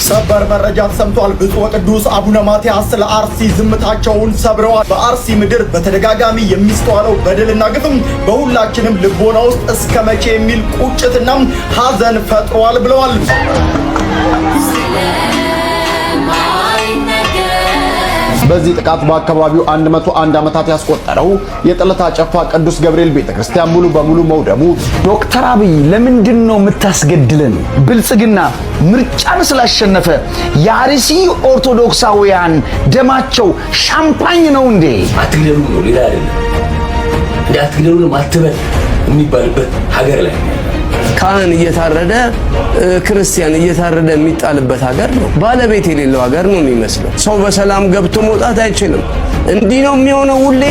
ሰበር መረጃ ተሰምቷል። ብፁዕ ቅዱስ አቡነ ማትያስ ለአርሲ ዝምታቸውን ሰብረዋል። በአርሲ ምድር በተደጋጋሚ የሚስተዋለው በደልና ግፍም በሁላችንም ልቦና ውስጥ እስከ መቼ የሚል ቁጭትና ሐዘን ፈጥሯል ብለዋል። በዚህ ጥቃት በአካባቢው 101 ዓመታት ያስቆጠረው የጠለታ ጨፋ ቅዱስ ገብርኤል ቤተክርስቲያን ሙሉ በሙሉ መውደሙ። ዶክተር አብይ ለምንድን ነው የምታስገድለን? ብልጽግና ምርጫን ስላሸነፈ የአርሲ ኦርቶዶክሳውያን ደማቸው ሻምፓኝ ነው እንዴ? አትግደሉ ነው ሌላ አይደለም። እንዴ አትግደሉ ነው ማትበል የሚባልበት ሀገር ላይ ካህን እየታረደ ክርስቲያን እየታረደ የሚጣልበት ሀገር ነው። ባለቤት የሌለው ሀገር ነው የሚመስለው። ሰው በሰላም ገብቶ መውጣት አይችልም። እንዲህ ነው የሚሆነው ሁሌ።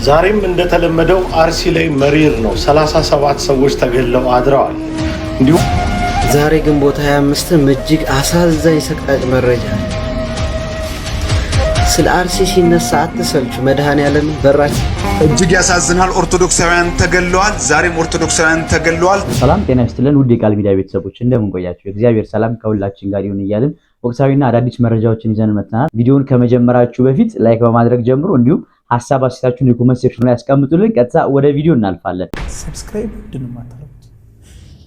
ዛሬም እንደተለመደው አርሲ ላይ መሪር ነው። 37 ሰዎች ተገድለው አድረዋል። እንዲሁም ዛሬ ግንቦት 25 እጅግ አሳዛኝ ሰቅጣጭ መረጃ ስለ አርሲ ሲነሳ አትሰልቹ። መድኃኔዓለም በራችን እጅግ ያሳዝናል። ኦርቶዶክሳውያን ተገለዋል። ዛሬም ኦርቶዶክሳውያን ተገለዋል። ሰላም ጤና ይስጥልን ውድ የቃል ሚዲያ ቤተሰቦች እንደምን ቆያችሁ? እግዚአብሔር ሰላም ከሁላችን ጋር ይሁን እያልን ወቅታዊና አዳዲስ መረጃዎችን ይዘን መጥተናል። ቪዲዮውን ከመጀመራችሁ በፊት ላይክ በማድረግ ጀምሩ። እንዲሁም ሐሳብ አስተያየታችሁን የኮሜንት ሴክሽን ላይ ያስቀምጡልን። ቀጥታ ወደ ቪዲዮ እናልፋለን። ሰብስክራይብ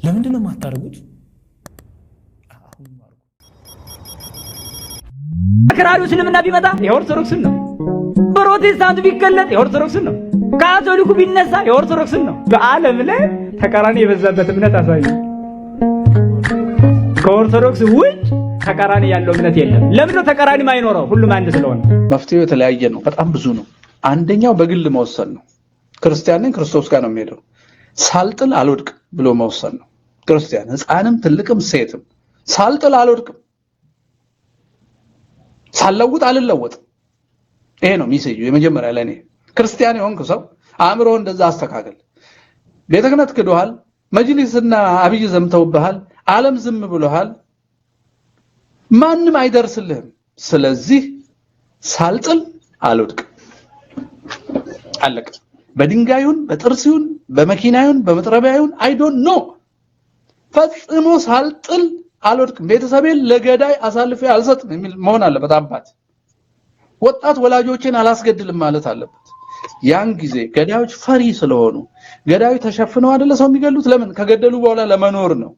ለምንድን ነው የማታደርጉት? አክራሪው እስልምና ቢመጣ የኦርቶዶክስን ነው። ፕሮቴስታንቱ ቢገለጥ የኦርቶዶክስን ነው። ካቶሊኩ ቢነሳ የኦርቶዶክስን ነው። በዓለም ላይ ተቃራኒ የበዛበት እምነት አሳዩ። ከኦርቶዶክስ ውጭ ተቃራኒ ያለው እምነት የለም። ለምን ነው ተቃራኒ ማይኖረው? ሁሉም አንድ ስለሆነ። መፍትሄው የተለያየ ነው። በጣም ብዙ ነው። አንደኛው በግል መወሰን ነው። ክርስቲያን ነኝ ክርስቶስ ጋር ነው የሚሄደው። ሳልጥል አልወድቅም ብሎ መወሰን ነው። ክርስቲያን ሕፃንም ትልቅም ሴትም ሳልጥል አልወድቅም፣ ሳልለውጥ አልለወጥም። ይሄ ነው ሚሴጁ የመጀመሪያ ለኔ። ክርስቲያን የሆንክ ሰው አእምሮ እንደዛ አስተካከል። ቤተ ክህነት ክዶሃል፣ መጅሊስና አብይ ዘምተውብሃል፣ ዓለም ዝም ብሎሃል፣ ማንም አይደርስልህም። ስለዚህ ሳልጥል አልወድቅም፣ አለቀ። በድንጋዩን በጥርሲውን በመኪናዩን በመጥረቢያዩን አይ ዶንት ኖ ፈጽሞ ሳልጥል አልወድቅም። ቤተሰቤን ለገዳይ አሳልፌ አልሰጥም የሚል መሆን አለበት። አባት ወጣት ወላጆችን አላስገድልም ማለት አለበት። ያን ጊዜ ገዳዮች ፈሪ ስለሆኑ ገዳዮች ተሸፍነው አይደለ ሰው የሚገሉት። ለምን? ከገደሉ በኋላ ለመኖር ነው።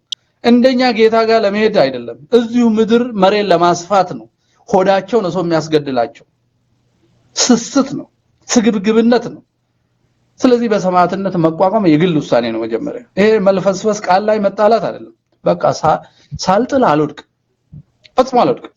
እንደኛ ጌታ ጋር ለመሄድ አይደለም። እዚሁ ምድር መሬት ለማስፋት ነው። ሆዳቸው ነው ሰው የሚያስገድላቸው። ስስት ነው፣ ስግብግብነት ነው። ስለዚህ በሰማዕትነት መቋቋም የግል ውሳኔ ነው። መጀመሪያ ይሄ መልፈስፈስ ቃል ላይ መጣላት አይደለም። በቃ ሳልጥል አልወድቅም፣ ፈጽሞ አልወድቅም።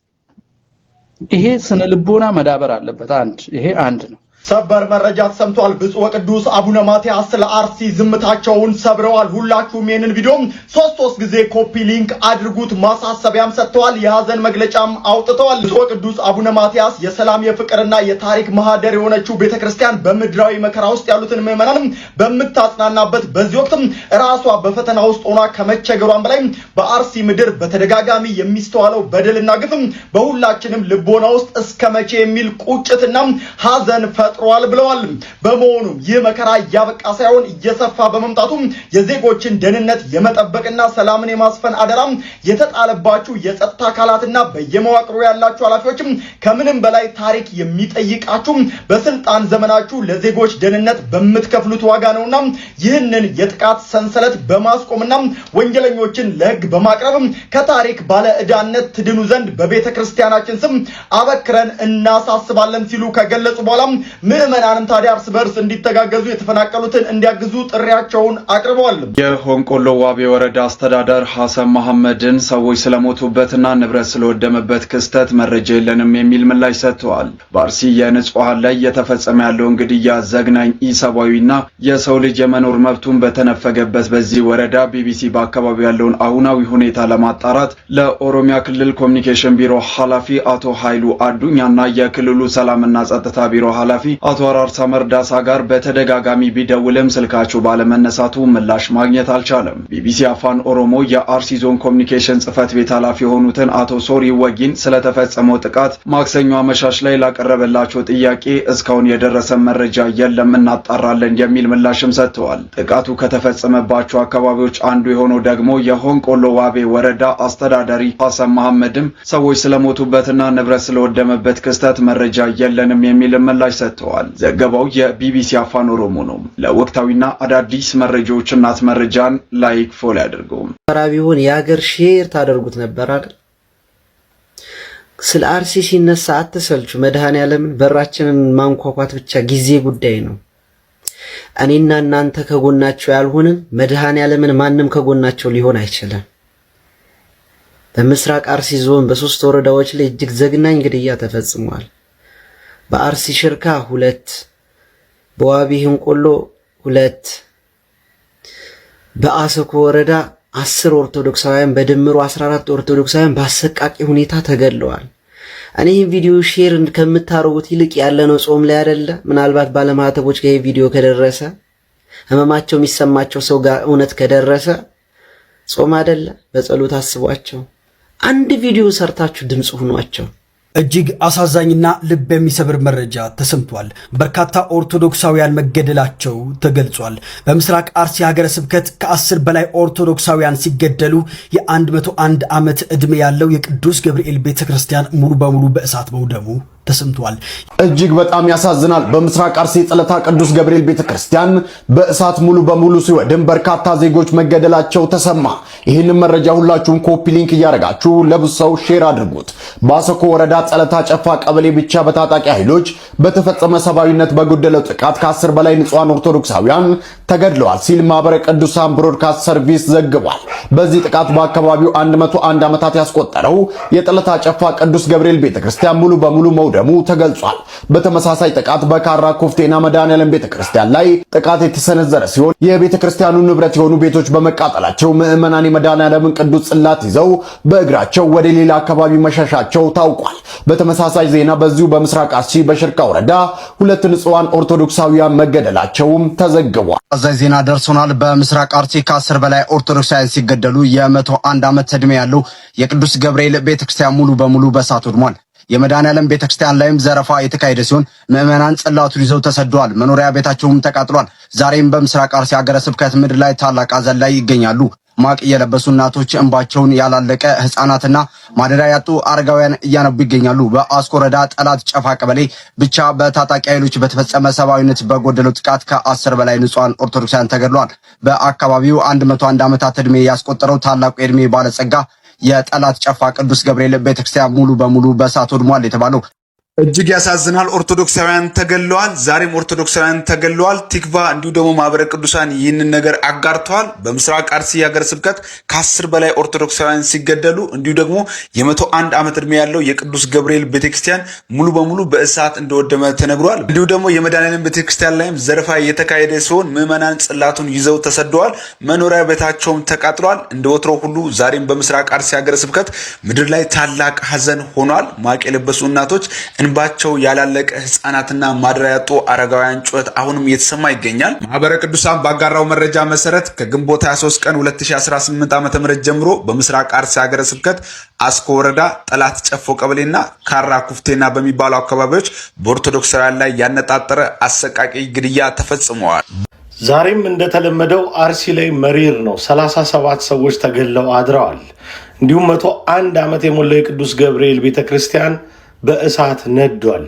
ይሄ ስነ ልቦና መዳበር አለበት። ይሄ አንድ ነው። ሰበር መረጃ ተሰምቷል። ብፁዕ ቅዱስ አቡነ ማትያስ ለአርሲ ዝምታቸውን ሰብረዋል። ሁላችሁም ይሄንን ቪዲዮ ሶስት ጊዜ ኮፒ ሊንክ አድርጉት። ማሳሰቢያም ሰጥተዋል። የሐዘን መግለጫም አውጥተዋል። ብፁዕ ቅዱስ አቡነ ማትያስ የሰላም የፍቅርና የታሪክ ማህደር የሆነችው ቤተክርስቲያን በምድራዊ መከራ ውስጥ ያሉትን ምዕመናን በምታጽናናበት በዚህ ወቅትም ራሷ በፈተና ውስጥ ሆና ከመቸገሯን በላይ በአርሲ ምድር በተደጋጋሚ የሚስተዋለው በደልና ግፍም በሁላችንም ልቦና ውስጥ እስከ መቼ የሚል ቁጭትና ሐዘን ፈጥሯል ብለዋል። በመሆኑም ይህ መከራ እያበቃ ሳይሆን እየሰፋ በመምጣቱ የዜጎችን ደህንነት የመጠበቅና ሰላምን የማስፈን አደራም የተጣለባችሁ የጸጥታ አካላትና በየመዋቅሩ ያላችሁ ኃላፊዎችም ከምንም በላይ ታሪክ የሚጠይቃችሁ በስልጣን ዘመናችሁ ለዜጎች ደህንነት በምትከፍሉት ዋጋ ነውና ይህንን የጥቃት ሰንሰለት በማስቆምና ወንጀለኞችን ለሕግ በማቅረብ ከታሪክ ባለ ዕዳነት ትድኑ ዘንድ በቤተክርስቲያናችን ስም አበክረን እናሳስባለን ሲሉ ከገለጹ በኋላ ምዕመናንም ታዲያ እርስ በርስ እንዲተጋገዙ የተፈናቀሉትን እንዲያግዙ ጥሪያቸውን አቅርበዋል። የሆንቆሎ ዋቤ ወረዳ አስተዳደር ሐሰን መሐመድን ሰዎች ስለሞቱበትና ንብረት ስለወደመበት ክስተት መረጃ የለንም የሚል ምላሽ ሰጥተዋል። በአርሲ የንጹሃን ላይ እየተፈጸመ ያለውን ግድያ ዘግናኝ ኢሰብአዊና የሰው ልጅ የመኖር መብቱን በተነፈገበት በዚህ ወረዳ ቢቢሲ በአካባቢው ያለውን አሁናዊ ሁኔታ ለማጣራት ለኦሮሚያ ክልል ኮሚኒኬሽን ቢሮ ኃላፊ አቶ ኃይሉ አዱኛና የክልሉ ሰላምና ጸጥታ ቢሮ ኃላፊ አቶ አራርሳ መርዳሳ ጋር በተደጋጋሚ ቢደውልም ስልካቸው ባለመነሳቱ ምላሽ ማግኘት አልቻለም። ቢቢሲ አፋን ኦሮሞ የአርሲ ዞን ኮሚኒኬሽን ጽህፈት ቤት ኃላፊ የሆኑትን አቶ ሶሪ ወጊን ስለተፈጸመው ጥቃት ማክሰኞ አመሻሽ ላይ ላቀረበላቸው ጥያቄ እስካሁን የደረሰ መረጃ የለም እናጣራለን የሚል ምላሽም ሰጥተዋል። ጥቃቱ ከተፈጸመባቸው አካባቢዎች አንዱ የሆነው ደግሞ የሆንቆሎ ዋቤ ወረዳ አስተዳዳሪ ሐሰን መሐመድም ሰዎች ስለሞቱበትና ንብረት ስለወደመበት ክስተት መረጃ የለንም የሚል ምላሽ ሰጥተዋል። ዘገባው የቢቢሲ አፋን ኦሮሞ ነው። ለወቅታዊና አዳዲስ መረጃዎች እናት መረጃን ላይክ ፎሎ ያድርጉ። ቢሆን የሀገር ሼር ታደርጉት ነበር አይደል? ስለ አርሲ ሲነሳ አትሰልቹ። መድኃኔዓለምን በራችንን ማንኳኳት ብቻ ጊዜ ጉዳይ ነው። እኔና እናንተ ከጎናቸው ያልሆንን መድኃኔዓለምን ማንም ከጎናቸው ሊሆን አይችልም። በምስራቅ አርሲ ዞን በ3 ወረዳዎች ላይ እጅግ ዘግናኝ ግድያ ተፈጽሟል። በአርሲ ሽርካ 2፣ በዋቢ ህንቆሎ 2፣ በአሰኮ ወረዳ 10 ኦርቶዶክሳውያን በድምሩ 14 ኦርቶዶክሳውያን በአሰቃቂ ሁኔታ ተገድለዋል። እኔ ይህን ቪዲዮ ሼር ከምታረጉት ይልቅ ያለነው ጾም ላይ አይደለ? ምናልባት ባለማተቦች ጋር ቪዲዮ ከደረሰ ህመማቸው የሚሰማቸው ሰው ጋር እውነት ከደረሰ ጾም አይደለ? በጸሎት አስቧቸው። አንድ ቪዲዮ ሰርታችሁ ድምጽ ሁኗቸው። እጅግ አሳዛኝና ልብ የሚሰብር መረጃ ተሰምቷል። በርካታ ኦርቶዶክሳውያን መገደላቸው ተገልጿል። በምስራቅ አርሲ ሀገረ ስብከት ከ10 በላይ ኦርቶዶክሳውያን ሲገደሉ የ101 ዓመት ዕድሜ ያለው የቅዱስ ገብርኤል ቤተክርስቲያን ሙሉ በሙሉ በእሳት መውደሙ ተሰምቷል። እጅግ በጣም ያሳዝናል። በምስራቅ አርሲ ጸለታ ቅዱስ ገብርኤል ቤተክርስቲያን በእሳት ሙሉ በሙሉ ሲወድም በርካታ ዜጎች መገደላቸው ተሰማ። ይህንን መረጃ ሁላችሁም ኮፒ ሊንክ እያደረጋችሁ ለብዙ ሰው ሼር አድርጉት። በአሰኮ ወረዳ ጸለታ ጨፋ ቀበሌ ብቻ በታጣቂ ኃይሎች በተፈጸመ ሰብአዊነት በጎደለው ጥቃት ከ10 በላይ ንጹሃን ኦርቶዶክሳውያን ተገድለዋል ሲል ማህበረ ቅዱሳን ብሮድካስት ሰርቪስ ዘግቧል። በዚህ ጥቃት በአካባቢው 101 ዓመታት ያስቆጠረው የጸለታ ጨፋ ቅዱስ ገብርኤል ቤተክርስቲያን ሙሉ በሙሉ መውደሙ ተገልጿል። በተመሳሳይ ጥቃት በካራ ኮፍቴና መድኃኔዓለም ቤተክርስቲያን ላይ ጥቃት የተሰነዘረ ሲሆን የቤተክርስቲያኑ ንብረት የሆኑ ቤቶች በመቃጠላቸው ምዕመናን የመድኃኔዓለምን ቅዱስ ጽላት ይዘው በእግራቸው ወደ ሌላ አካባቢ መሸሻቸው ታውቋል። በተመሳሳይ ዜና በዚሁ በምስራቅ አርሲ በሽርካ ወረዳ 2 ንጹሃን ኦርቶዶክሳውያን መገደላቸውም ተዘግቧል። አዛይ ዜና ደርሶናል። በምስራቅ አርሲ ከ10 በላይ ኦርቶዶክሳውያን ሲገደሉ የ101 ዓመት ዕድሜ ያለው የቅዱስ ገብርኤል ቤተክርስቲያን ሙሉ በሙሉ በእሳት ወድሟል። የመድኃኔዓለም ቤተክርስቲያን ላይም ዘረፋ የተካሄደ ሲሆን ምዕመናን ጽላቱን ይዘው ተሰደዋል። መኖሪያ ቤታቸውም ተቃጥሏል። ዛሬም በምስራቅ አርሲ ሀገረ ስብከት ምድር ላይ ታላቅ ሐዘን ላይ ይገኛሉ። ማቅ የለበሱ እናቶች እንባቸውን ያላለቀ ህፃናትና ማደሪያ ያጡ አረጋውያን እያነቡ ይገኛሉ። በአስኮ ወረዳ ጠላት ጨፋ ቀበሌ ብቻ በታጣቂ ኃይሎች በተፈጸመ ሰብአዊነት በጎደለው ጥቃት ከ10 በላይ ንጹሃን ኦርቶዶክሳውያን ተገድለዋል። በአካባቢው 101 ዓመታት ዕድሜ ያስቆጠረው ታላቁ የዕድሜ ባለጸጋ የጠላት ጨፋ ቅዱስ ገብርኤል ቤተክርስቲያን ሙሉ በሙሉ በእሳት ወድሟል የተባለው እጅግ ያሳዝናል። ኦርቶዶክሳውያን ተገለዋል። ዛሬም ኦርቶዶክሳውያን ተገለዋል። ቲክቫ እንዲሁ ደግሞ ማህበረ ቅዱሳን ይህንን ነገር አጋርተዋል። በምስራቅ አርሲ ሀገረ ስብከት ከ10 በላይ ኦርቶዶክሳውያን ሲገደሉ እንዲሁ ደግሞ የ101 ዓመት ዕድሜ ያለው የቅዱስ ገብርኤል ቤተክርስቲያን ሙሉ በሙሉ በእሳት እንደወደመ ተነግሯል። እንዲሁ ደግሞ የመድኃኔዓለም ቤተክርስቲያን ላይም ዘረፋ የተካሄደ ሲሆን ምዕመናን ጽላቱን ይዘው ተሰደዋል። መኖሪያ ቤታቸውም ተቃጥሏል። እንደ ወትሮ ሁሉ ዛሬም በምስራቅ አርሲ ሀገረ ስብከት ምድር ላይ ታላቅ ሐዘን ሆኗል። ማቅ የለበሱ እናቶች እንባቸው ያላለቀ ህፃናትና ማደሪያ ያጡ አረጋውያን ጩኸት አሁንም እየተሰማ ይገኛል። ማህበረ ቅዱሳን ባጋራው መረጃ መሰረት ከግንቦት 23 ቀን 2018 ዓ.ም ጀምሮ በምስራቅ አርሲ ሀገረ ስብከት አስኮ ወረዳ ጠላት ጨፎ ቀበሌና ካራ ኩፍቴና በሚባሉ አካባቢዎች በኦርቶዶክሳውያን ላይ ያነጣጠረ አሰቃቂ ግድያ ተፈጽመዋል። ዛሬም እንደተለመደው አርሲ ላይ መሪር ነው። 37 ሰዎች ተገድለው አድረዋል። እንዲሁም 101 ዓመት የሞላው የቅዱስ ገብርኤል ቤተክርስቲያን በእሳት ነዷል።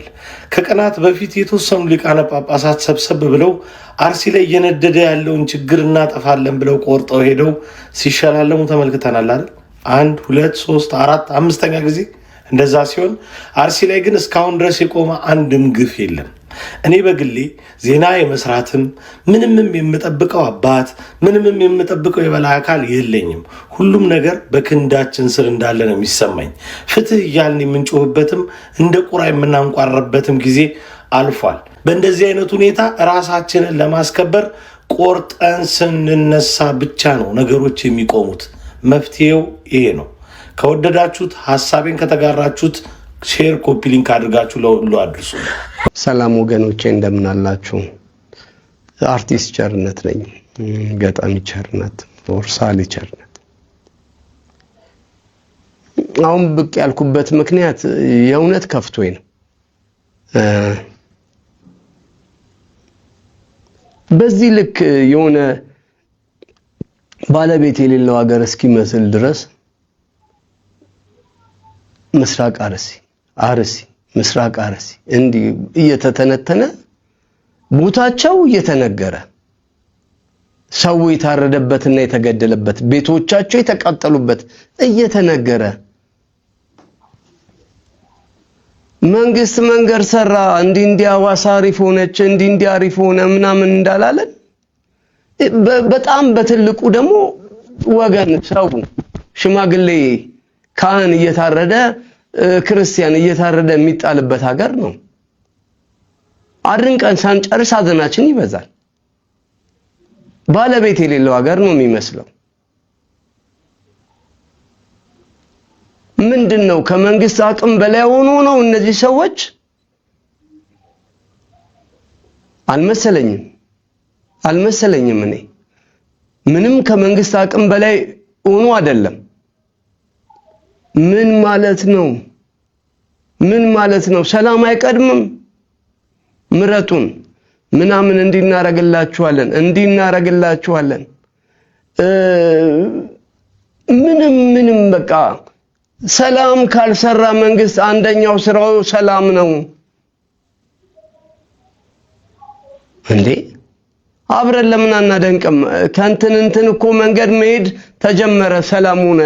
ከቀናት በፊት የተወሰኑ ሊቃነ ጳጳሳት ሰብሰብ ብለው አርሲ ላይ እየነደደ ያለውን ችግር እናጠፋለን ብለው ቆርጠው ሄደው ሲሸላለሙ ተመልክተናል አይደል? 1 2 3 4 5ኛ ጊዜ እንደዛ ሲሆን አርሲ ላይ ግን እስካሁን ድረስ የቆመ አንድም ግፍ የለም። እኔ በግሌ ዜና የመስራትም ምንምም የምጠብቀው አባት ምንምም የምጠብቀው የበላይ አካል የለኝም። ሁሉም ነገር በክንዳችን ስር እንዳለ ነው የሚሰማኝ። ፍትህ እያልን የምንጮህበትም እንደ ቁራ የምናንቋረበትም ጊዜ አልፏል። በእንደዚህ አይነት ሁኔታ ራሳችንን ለማስከበር ቆርጠን ስንነሳ ብቻ ነው ነገሮች የሚቆሙት። መፍትሄው ይሄ ነው። ከወደዳችሁት ሐሳቤን ከተጋራችሁት ሼር ኮፒ ሊንክ አድርጋችሁ ለሁሉ አድርሱ። ሰላም ወገኖቼ እንደምን አላችሁ? አርቲስት ቸርነት ነኝ። ገጣሚ ቸርነት ወርሳሊ ቸርነት። አሁን ብቅ ያልኩበት ምክንያት የእውነት ከፍቶኝ ነው። በዚህ ልክ የሆነ ባለቤት የሌለው ሀገር እስኪመስል ድረስ ምስራቅ አርሲ ምስራቅ አርሲ እንዲህ እየተተነተነ ቦታቸው እየተነገረ ሰው የታረደበትና የተገደለበት ቤቶቻቸው የተቃጠሉበት እየተነገረ መንግስት መንገድ ሰራ እንዲህ ሐዋሳ አሪፍ ሆነች እንዲህ አሪፍ ሆነ ምናምን እንዳላለን በጣም በትልቁ ደግሞ ወገን ሰው ሽማግሌ ካህን እየታረደ ክርስቲያን እየታረደ የሚጣልበት ሀገር ነው። አድንቀን ሳንጨርስ ሀዘናችን ይበዛል። ባለቤት የሌለው ሀገር ነው የሚመስለው። ምንድነው ከመንግስት አቅም በላይ ሆኖ ነው እነዚህ ሰዎች? አልመሰለኝም። እኔ ምንም ከመንግስት አቅም በላይ ሆኖ አይደለም። ምን ማለት ነው? ሰላም አይቀድምም? ምረጡን ምናምን እንዲናረግላችኋለን ምንም በቃ ሰላም ካልሰራ መንግስት አንደኛው ስራው ሰላም ነው እንዴ? አብረን ለምን አናደንቅም? ከእንትን እኮ መንገድ መሄድ ተጀመረ፣ ሰላም ሆነ፣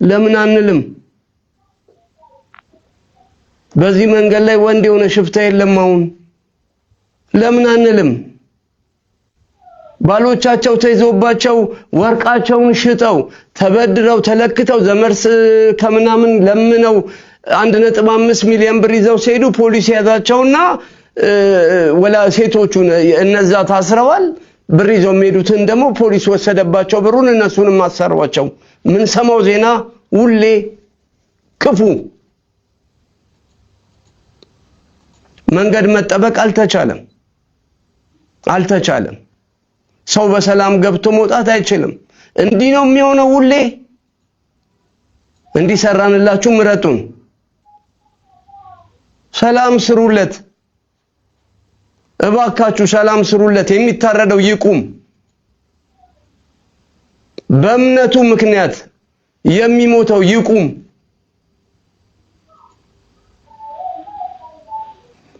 ለምን አንልም? በዚህ መንገድ ላይ ወንድ የሆነ ሽፍታ የለም አሁን፣ ለምን አንልም? ባሎቻቸው ተይዞባቸው ወርቃቸውን ሽጠው ተበድረው ተለክተው ዘመርስ ከምናምን ለምነው 1.5 ሚሊዮን ብር ይዘው ሲሄዱ ፖሊስ ያዛቸውና ወላ ሴቶቹን እነዛ ታስረዋል። ብር ይዘው የሚሄዱትን ደግሞ ፖሊስ ወሰደባቸው ብሩን፣ እነሱንም አሰሯቸው። ምን ሰማው ዜና ሁሌ ክፉ። መንገድ መጠበቅ አልተቻለም። ሰው በሰላም ገብቶ መውጣት አይችልም። እንዲህ ነው የሚሆነው ሁሌ። እንዲሰራንላችሁ ምረጡን፣ ሰላም ስሩለት፣ እባካችሁ ሰላም ስሩለት። የሚታረደው ይቁም። በእምነቱ ምክንያት የሚሞተው ይቁም።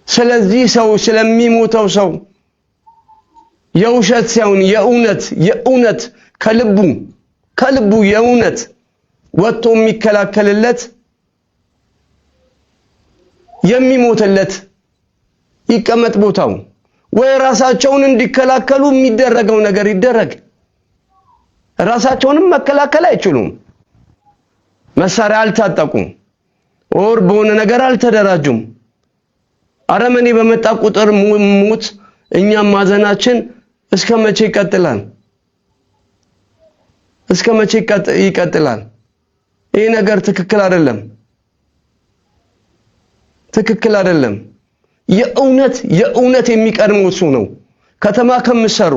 ስለዚህ ሰው ስለሚሞተው ሰው የውሸት ሳይሆን የእውነት ከልቡ የእውነት ወጥቶ የሚከላከልለት የሚሞትለት ይቀመጥ ቦታው። ወይ ራሳቸውን እንዲከላከሉ የሚደረገው ነገር ይደረግ። ራሳቸውንም መከላከል አይችሉም። መሳሪያ አልታጠቁም፣ ኦር በሆነ ነገር አልተደራጁም። አረመኔ በመጣ ቁጥር ሙት እኛም ማዘናችን እስከ መቼ ይቀጥላል? ይሄ ነገር ትክክል አይደለም። የእውነት የሚቀድመው እሱ ነው። ከተማ ከምሰሩ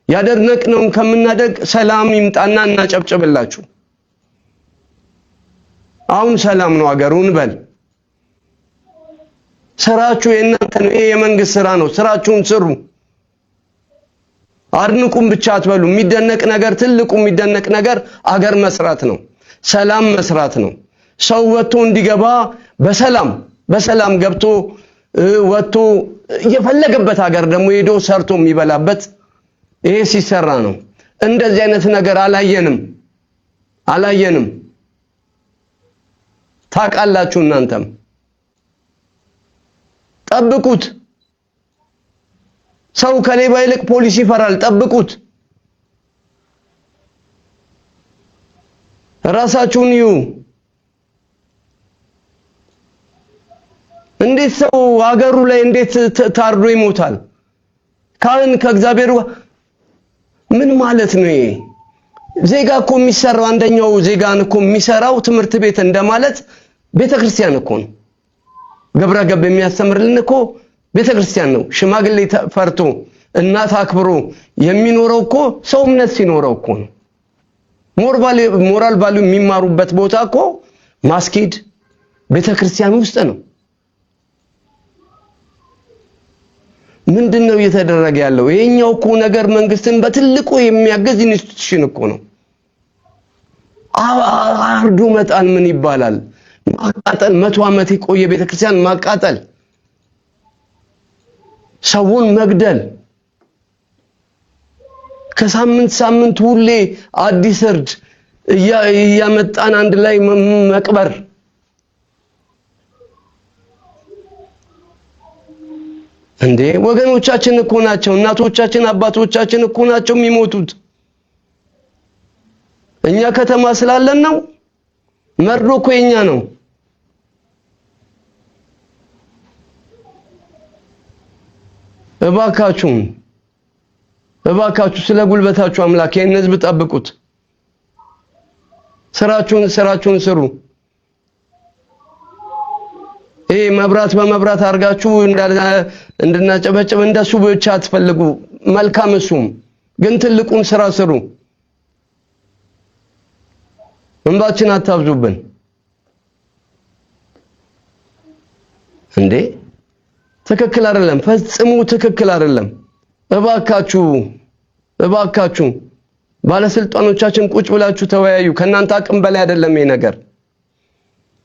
ያደረግነውን ከምናደግ ሰላም ይምጣና እናጨብጭብላችሁ። አሁን ሰላም ነው አገሩን በል። ስራችሁ የእናንተ ነው። ይሄ የመንግስት ስራ ነው። ስራችሁን ስሩ። አድንቁም ብቻ አትበሉ። የሚደነቅ ነገር ትልቁ የሚደነቅ ነገር አገር መስራት ነው። ሰላም መስራት ነው። ሰው ወጥቶ እንዲገባ በሰላም ገብቶ ወጥቶ የፈለገበት ሀገር ደግሞ ሄዶ ሰርቶ የሚበላበት ይሄ ሲሰራ ነው። እንደዚህ አይነት ነገር አላየንም። ታውቃላችሁ እናንተም። ጠብቁት። ሰው ከሌባ ይልቅ ፖሊስ ይፈራል። ጠብቁት። ራሳችሁን እዩ። እንዴት ሰው ሀገሩ ላይ እንዴት ታርዶ ይሞታል? ካህን ከእግዚአብሔር ምን ማለት ነው ይሄ? ዜጋ እኮ የሚሰራው አንደኛው ዜጋን እኮ የሚሰራው ትምህርት ቤት እንደማለት ቤተክርስቲያን እኮ ነው። ግብረ ገብ የሚያስተምርልን እኮ ቤተክርስቲያን ነው። ሽማግሌ ፈርቶ እናት አክብሮ የሚኖረው እኮ ሰው እምነት ሲኖረው እኮ ነው። ሞራል ቫልዩ የሚማሩበት ቦታ እኮ ማስኬድ ቤተክርስቲያን ውስጥ ነው። ምንድነው እየተደረገ ያለው? ይሄኛው እኮ ነገር መንግስትን በትልቁ የሚያገዝ ኢንስቲትዩሽን እኮ ነው። አርዶ መጣል ምን ይባላል? ማቃጠል፣ 100 ዓመት የቆየ ቤተክርስቲያን ማቃጠል፣ ሰውን መግደል፣ ከሳምንት ሳምንት ሁሌ አዲስ እርድ እያመጣን አንድ ላይ መቅበር። እንዴ ወገኖቻችን እኮ ናቸው፣ እናቶቻችን አባቶቻችን እኮ ናቸው የሚሞቱት። እኛ ከተማ ስላለን ነው። መርዶ እኮ የኛ ነው። እባካችሁ ስለ ጉልበታችሁ አምላክ ይሄን ህዝብ ጠብቁት። ስራችሁን ስሩ። ይሄ መብራት በመብራት አርጋችሁ እንድናጨበጭብ እንደሱ ብቻ አትፈልጉ። መልካም እሱም ግን ትልቁን ስራ ስሩ። እንባችን አታብዙብን። እንዴ ትክክል አይደለም፣ ፈጽሞ ትክክል አይደለም። እባካችሁ ባለስልጣኖቻችን ቁጭ ብላችሁ ተወያዩ። ከናንተ አቅም በላይ አይደለም ይሄ ነገር።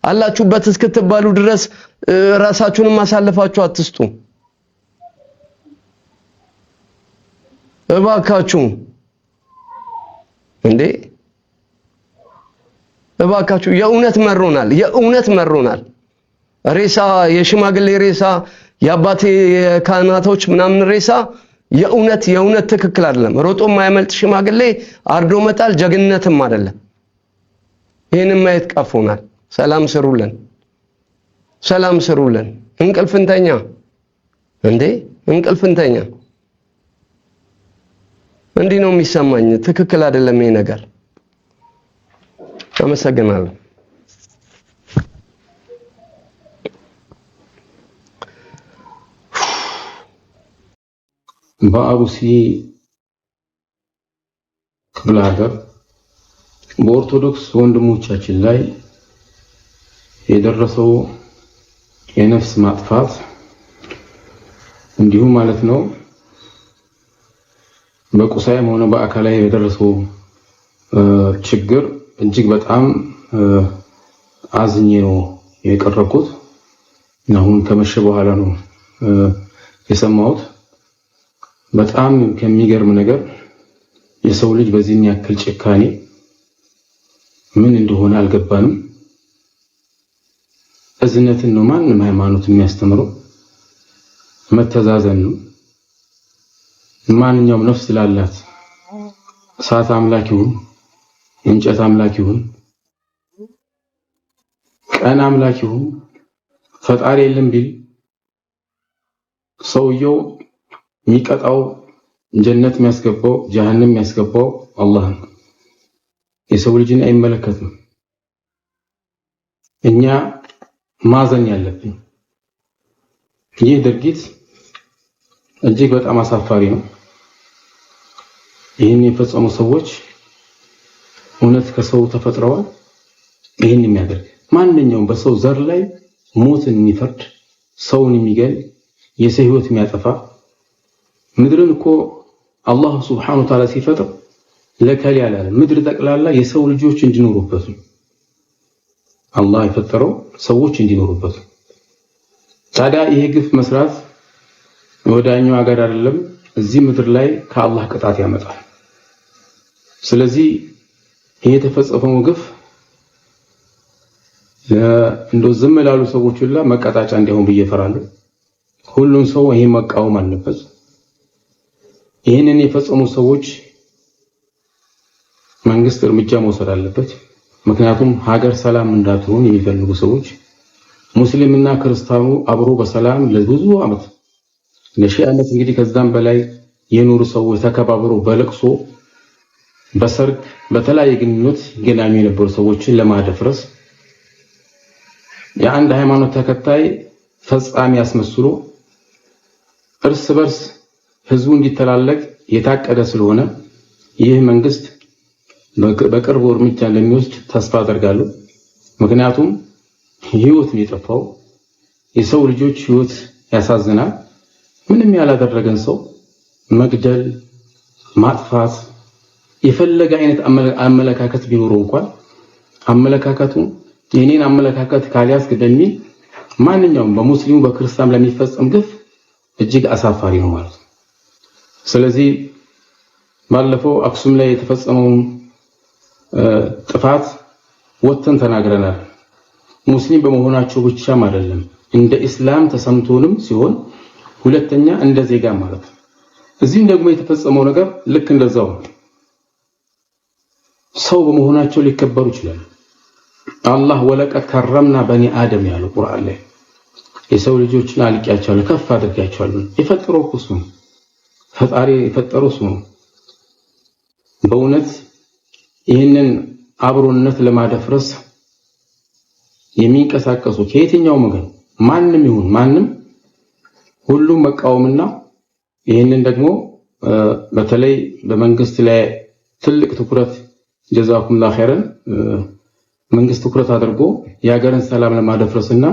አላችሁበት እስክትባሉ ድረስ ራሳችሁንም ማሳለፋችሁ አትስጡ። እባካችሁ እንዴ እባካችሁ የእውነት መሮናል። ሬሳ፣ የሽማግሌ ሬሳ፣ የአባቴ የካህናቶች ምናምን ሬሳ የእውነት ትክክል አይደለም። ሮጦ የማያመልጥ ሽማግሌ አርዶ መጣል ጀግንነትም አይደለም። ይሄንን ማየት ቀፎናል። ሰላም ስሩልን። እንቅልፍንተኛ እንዲህ ነው የሚሰማኝ። ትክክል አይደለም ይሄ ነገር። አመሰግናለሁ። በአሩሲ ክፍለ ሀገር በኦርቶዶክስ ወንድሞቻችን ላይ የደረሰው የነፍስ ማጥፋት እንዲሁም ማለት ነው በቁሳይም ሆነ በአካላዊ የደረሰው ችግር እጅግ በጣም አዝኜ ነው የቀረብኩት። አሁን ከመሸ በኋላ ነው የሰማሁት። በጣም ከሚገርም ነገር የሰው ልጅ በዚህን ያክል ጭካኔ ምን እንደሆነ አልገባንም። እዝነትን ነው ማንም ሃይማኖት የሚያስተምረው፣ መተዛዘን ነው። ማንኛውም ነፍስ ላላት እሳት አምላክ ይሁን እንጨት አምላክ ይሁን ቀን አምላክ ይሁን ፈጣሪ የለም ቢል ሰውየው የሚቀጣው ጀነት የሚያስገባው ጀሃነም የሚያስገባው አላህ ነው። የሰው ልጅን አይመለከትም። እኛ ማዘን ያለብን ይህ ድርጊት እጅግ በጣም አሳፋሪ ነው። ይህን የፈጸሙ ሰዎች እውነት ከሰው ተፈጥረዋል? ይህን የሚያደርግ ማንኛውም በሰው ዘር ላይ ሞትን የሚፈርድ ሰውን የሚገል የሰው ህይወት የሚያጠፋ ምድርን እኮ አላህ Subhanahu Wa Ta'ala ሲፈጥር ለከል ያላለ ምድር ጠቅላላ የሰው ልጆች እንዲኖሩበት ነው። አላህ የፈጠረው ሰዎች እንዲኖሩበት። ታዲያ ይሄ ግፍ መስራት ወዳኛው ሀገር አይደለም እዚህ ምድር ላይ ከአላህ ቅጣት ያመጣል። ስለዚህ ይሄ የተፈጸመው ግፍ እንደው ዝም ላሉ ሰዎች ሁላ መቀጣጫ እንዲሆን ብዬፈራለሁ። ሁሉም ሰው ይሄ መቃወም አለበት። ይሄንን የፈጸሙ ሰዎች መንግስት እርምጃ መውሰድ አለበት። ምክንያቱም ሀገር ሰላም እንዳትሆን የሚፈልጉ ሰዎች ሙስሊምና ክርስቲያኑ አብሮ በሰላም ለብዙ ዓመት ለሺህ ዓመት እንግዲህ ከዛም በላይ የኖሩ ሰዎች ተከባብሮ በለቅሶ በሰርግ በተለያየ ግንኙነት ገናሚ የነበሩ ሰዎችን ለማደፍረስ የአንድ ሃይማኖት ተከታይ ፈጻሚ ያስመስሎ እርስ በርስ ህዝቡ እንዲተላለቅ የታቀደ ስለሆነ ይህ መንግስት በቅርቡ እርምጃ እንደሚወስድ ተስፋ አደርጋለሁ። ምክንያቱም ህይወት የጠፋው የሰው ልጆች ህይወት ያሳዝናል። ምንም ያላደረገን ሰው መግደል፣ ማጥፋት የፈለገ አይነት አመለካከት ቢኖረው እንኳን አመለካከቱ የኔን አመለካከት ካልያዝክ በሚል ማንኛውም በሙስሊሙ በክርስቲያኑ ለሚፈጸም ግፍ እጅግ አሳፋሪ ነው ማለት ነው። ስለዚህ ባለፈው አክሱም ላይ የተፈጸመው ጥፋት ወጥተን ተናግረናል። ሙስሊም በመሆናቸው ብቻም አይደለም እንደ እስላም ተሰምቶንም ሲሆን ሁለተኛ እንደ ዜጋ ማለት ነው። እዚህም ደግሞ የተፈጸመው ነገር ልክ እንደዛው ሰው በመሆናቸው ሊከበሩ ይችላል። አላህ ወለቀድ ከረምና በኒ አደም ያለው ቁርአን ላይ የሰው ልጆችን አልቂያቸዋለሁ ከፍ አድርጋቸዋለሁ። የፈጠረው እሱ ነው። ፈጣሪ የፈጠረው እሱ ነው። በእውነት ይህንን አብሮነት ለማደፍረስ የሚንቀሳቀሱ ከየትኛው ወገን ማንም ይሁን ማንም ሁሉም መቃወምና ይህንን ደግሞ በተለይ በመንግስት ላይ ትልቅ ትኩረት ጀዛኩሙላሁ ኸይረን መንግስት ትኩረት አድርጎ የሀገርን ሰላም ለማደፍረስና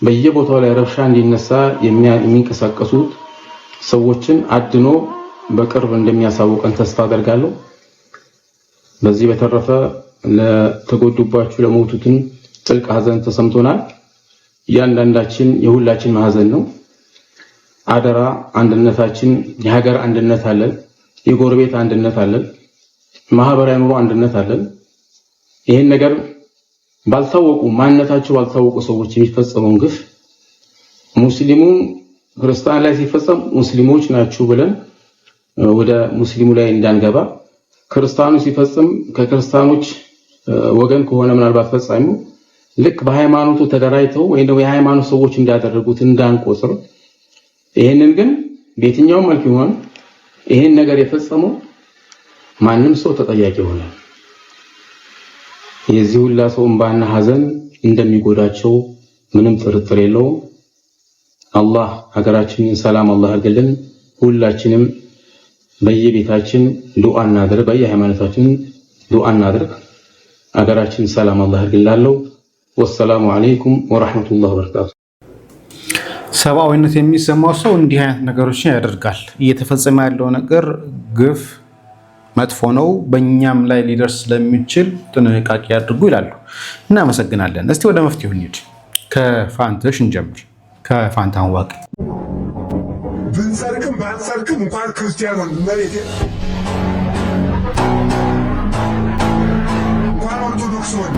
በየቦታው ላይ ረብሻ እንዲነሳ የሚንቀሳቀሱ ሰዎችን አድኖ በቅርብ እንደሚያሳውቀን ተስፋ አደርጋለሁ። በዚህ በተረፈ ለተጎዱባችሁ ለሞቱትን ጥልቅ ሐዘን ተሰምቶናል። እያንዳንዳችን የሁላችን ማህዘን ነው። አደራ አንድነታችን የሀገር አንድነት አለን፣ የጎረቤት አንድነት አለን፣ ማህበራዊ ኑሮ አንድነት አለን። ይሄን ነገር ባልታወቁ ማንነታቸው ባልታወቁ ሰዎች የሚፈጸመውን ግፍ ሙስሊሙ ክርስቲያን ላይ ሲፈጸም ሙስሊሞች ናችሁ ብለን ወደ ሙስሊሙ ላይ እንዳንገባ፣ ክርስቲያኑ ሲፈጽም ከክርስቲያኖች ወገን ከሆነ ምናልባት ፈጻሚው ልክ በሃይማኖቱ ተደራጅተው ወይ ደግሞ የሃይማኖት ሰዎች እንዳደረጉት እንዳንቆጥር፣ ይሄንን ግን በየትኛውም መልኩ ይሆን ይሄን ነገር የፈጸመው ማንም ሰው ተጠያቂ ይሆናል። የዚህ ሁላ ሰው እንባና ሐዘን እንደሚጎዳቸው ምንም ጥርጥር የለውም። አላህ ሀገራችንን ሰላም አላህ ያርግልን። ሁላችንም በየቤታችን ዱዓ እናድርግ፣ በየሃይማኖታችን ዱዓ እናድርግ። ሀገራችን ሰላም አላህ ያርግላለው። ወሰላሙ አለይኩም ወራህመቱላሂ ወበረካቱ። ሰብአዊነት የሚሰማው ሰው እንዲህ አይነት ነገሮችን ያደርጋል። እየተፈጸመ ያለው ነገር ግፍ መጥፎ ነው፣ በእኛም ላይ ሊደርስ ስለሚችል ጥንቃቄ ያድርጉ ይላሉ። እናመሰግናለን። እስቲ ወደ መፍትሄው እንሂድ። ከፋንተሽ እንጀምር። ከፋንታን ዋቅ ብንሰርቅም ባንሰርቅም እንኳን ክርስቲያኑን መሬት እንኳን ኦርቶዶክስ ሆነ